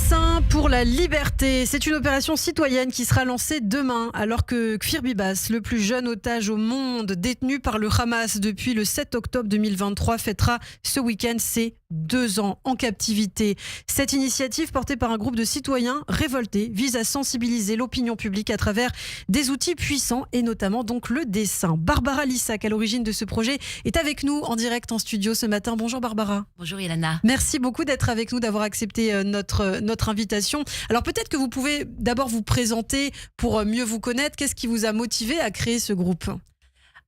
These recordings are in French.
Dessin pour la liberté, c'est une opération citoyenne qui sera lancée demain alors que Kfir Bibas, le plus jeune otage au monde détenu par le Hamas depuis le 7 octobre 2023, fêtera ce week-end ses 2 ans en captivité. Cette initiative portée par un groupe de citoyens révoltés vise à sensibiliser l'opinion publique à travers des outils puissants et notamment donc le dessin. Barbara Lissac, à l'origine de ce projet, est avec nous en direct en studio ce matin. Bonjour Barbara. Bonjour Ilana. Merci beaucoup d'être avec nous, d'avoir accepté notre invitation. Alors peut-être que vous pouvez d'abord vous présenter pour mieux vous connaître. Qu'est-ce qui vous a motivé à créer ce groupe ?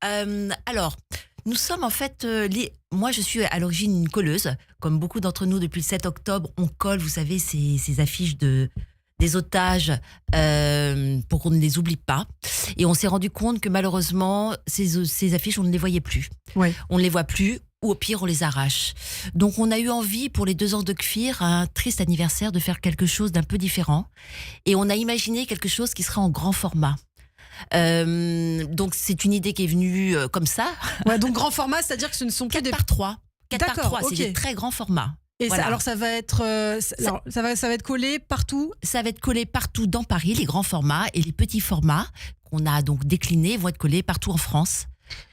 Alors, nous sommes en fait... Moi, je suis à l'origine une colleuse. Comme beaucoup d'entre nous, depuis le 7 octobre, on colle, vous savez, ces affiches des otages pour qu'on ne les oublie pas. Et on s'est rendu compte que malheureusement, ces affiches, on ne les voyait plus. Ouais. On ne les voit plus. Ou au pire, on les arrache. Donc, on a eu envie, pour les 2 ans de Kfir, un triste anniversaire, de faire quelque chose d'un peu différent. Et on a imaginé quelque chose qui serait en grand format. Donc, c'est une idée qui est venue comme ça. Ouais, donc, grand format, c'est-à-dire que ce ne sont plus 4 par 3. 4 par 3, okay. C'est des très grands formats. Et voilà. alors, ça va être collé partout ? Ça va être collé partout dans Paris, les grands formats. Et les petits formats qu'on a donc déclinés vont être collés partout en France.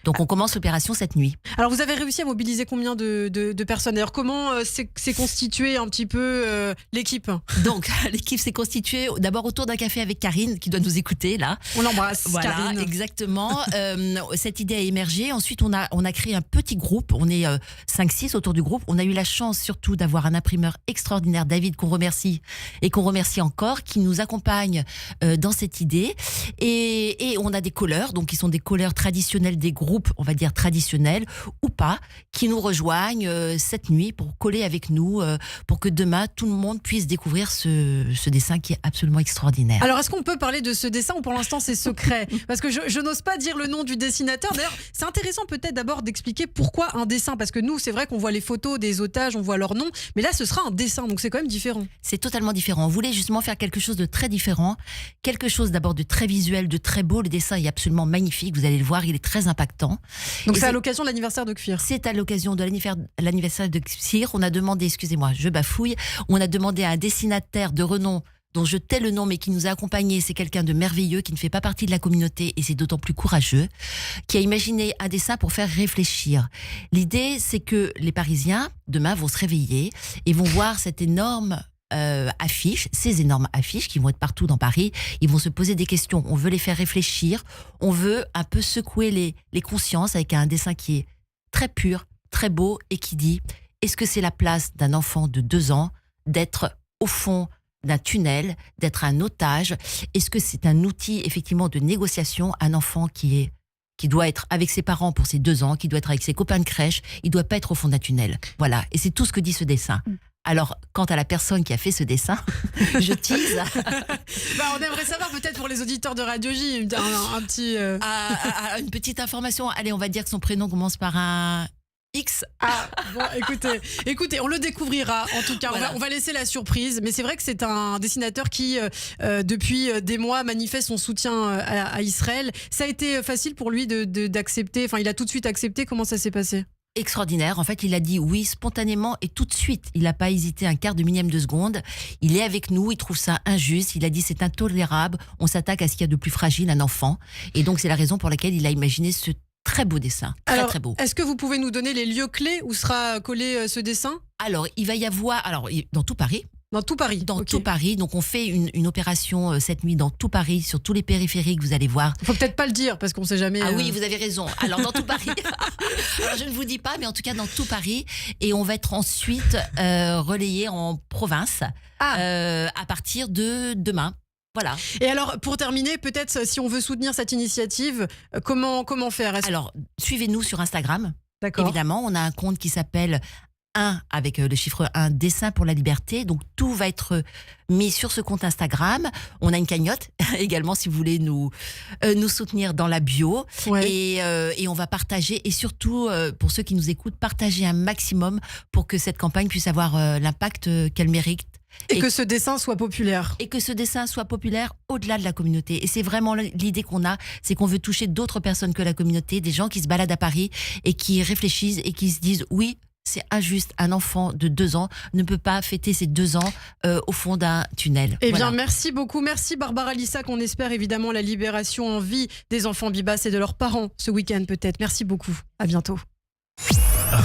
Donc on commence l'opération cette nuit. Alors vous avez réussi à mobiliser combien de personnes ? D'ailleurs, comment s'est constituée un petit peu l'équipe ? Donc l'équipe s'est constituée d'abord autour d'un café avec Karine qui doit nous écouter là. On l'embrasse, voilà, Karine. Exactement. Cette idée a émergé. Ensuite on a créé un petit groupe. On est 5-6 autour du groupe. On a eu la chance surtout d'avoir un imprimeur extraordinaire, David, qu'on remercie et qu'on remercie encore, qui nous accompagne dans cette idée. Et on a des colleurs, donc qui sont des colleurs traditionnels des groupes, on va dire traditionnels ou pas, qui nous rejoignent cette nuit pour coller avec nous, pour que demain tout le monde puisse découvrir ce dessin qui est absolument extraordinaire. Alors est-ce qu'on peut parler de ce dessin ou pour l'instant c'est secret ? Parce que je n'ose pas dire le nom du dessinateur. D'ailleurs, c'est intéressant peut-être d'abord d'expliquer pourquoi un dessin, parce que nous c'est vrai qu'on voit les photos des otages, on voit leur nom, mais là ce sera un dessin, donc c'est quand même différent. C'est totalement différent. On voulait justement faire quelque chose de très différent, quelque chose d'abord de très visuel, de très beau. Le dessin est absolument magnifique, vous allez le voir, il est très impactant. Donc c'est à l'occasion de l'anniversaire de Kfir. C'est à l'occasion de l'anniversaire de Kfir. On a demandé, excusez-moi, je bafouille, on a demandé à un dessinateur de renom dont je tais le nom mais qui nous a accompagnés. C'est quelqu'un de merveilleux qui ne fait pas partie de la communauté et c'est d'autant plus courageux, qui a imaginé un dessin pour faire réfléchir. L'idée, c'est que les Parisiens demain vont se réveiller et vont voir cette énorme ces énormes affiches qui vont être partout dans Paris. Ils vont se poser des questions, on veut les faire réfléchir, on veut un peu secouer les consciences avec un dessin qui est très pur, très beau et qui dit: est-ce que c'est la place d'un enfant de 2 ans d'être au fond d'un tunnel, d'être un otage? Est-ce que c'est un outil effectivement de négociation? Un enfant qui doit être avec ses parents pour ses 2 ans, qui doit être avec ses copains de crèche, il doit pas être au fond d'un tunnel. Voilà, et c'est tout ce que dit ce dessin. Alors, quant à la personne qui a fait ce dessin, je tease. On aimerait savoir peut-être pour les auditeurs de Radio J, un petit... Une petite information. Allez, on va dire que son prénom commence par un X. Ah, bon, écoutez, on le découvrira. En tout cas, voilà. on va laisser la surprise. Mais c'est vrai que c'est un dessinateur qui, depuis des mois, manifeste son soutien à Israël. Ça a été facile pour lui d'accepter. Enfin, il a tout de suite accepté. Comment ça s'est passé ? Extraordinaire. En fait, il a dit oui spontanément et tout de suite. Il n'a pas hésité un quart de millième de seconde. Il est avec nous, il trouve ça injuste. Il a dit c'est intolérable. On s'attaque à ce qu'il y a de plus fragile, un enfant. Et donc, c'est la raison pour laquelle il a imaginé ce très beau dessin. Très beau. Est-ce que vous pouvez nous donner les lieux clés où sera collé ce dessin ? Alors, il va y avoir, dans tout Paris. Dans tout Paris. Dans tout Paris. Donc, on fait une opération cette nuit dans tout Paris, sur tous les périphériques, vous allez voir. Il faut peut-être pas le dire parce qu'on sait jamais. Ah oui, vous avez raison. Alors, dans tout Paris. Alors, je ne vous dis pas, mais en tout cas, dans tout Paris. Et on va être ensuite relayé en province à partir de demain. Voilà. Et alors, pour terminer, peut-être si on veut soutenir cette initiative, comment faire ? Alors, suivez-nous sur Instagram. D'accord. Évidemment, on a un compte qui s'appelle 1 avec le chiffre 1, Dessin pour la liberté. Donc tout va être mis sur ce compte Instagram. On a une cagnotte également si vous voulez nous soutenir dans la bio. Ouais. Et on va partager et surtout pour ceux qui nous écoutent, partager un maximum pour que cette campagne puisse avoir l'impact qu'elle mérite. Et que ce dessin soit populaire. Et que ce dessin soit populaire au-delà de la communauté. Et c'est vraiment l'idée qu'on a, c'est qu'on veut toucher d'autres personnes que la communauté, des gens qui se baladent à Paris et qui réfléchissent et qui se disent oui, c'est injuste. Un enfant de 2 ans ne peut pas fêter ses 2 ans au fond d'un tunnel. Eh Voilà. bien, merci beaucoup. Merci Barbara Lissac. On espère évidemment la libération en vie des enfants Bibas et de leurs parents ce week-end peut-être. Merci beaucoup. À bientôt.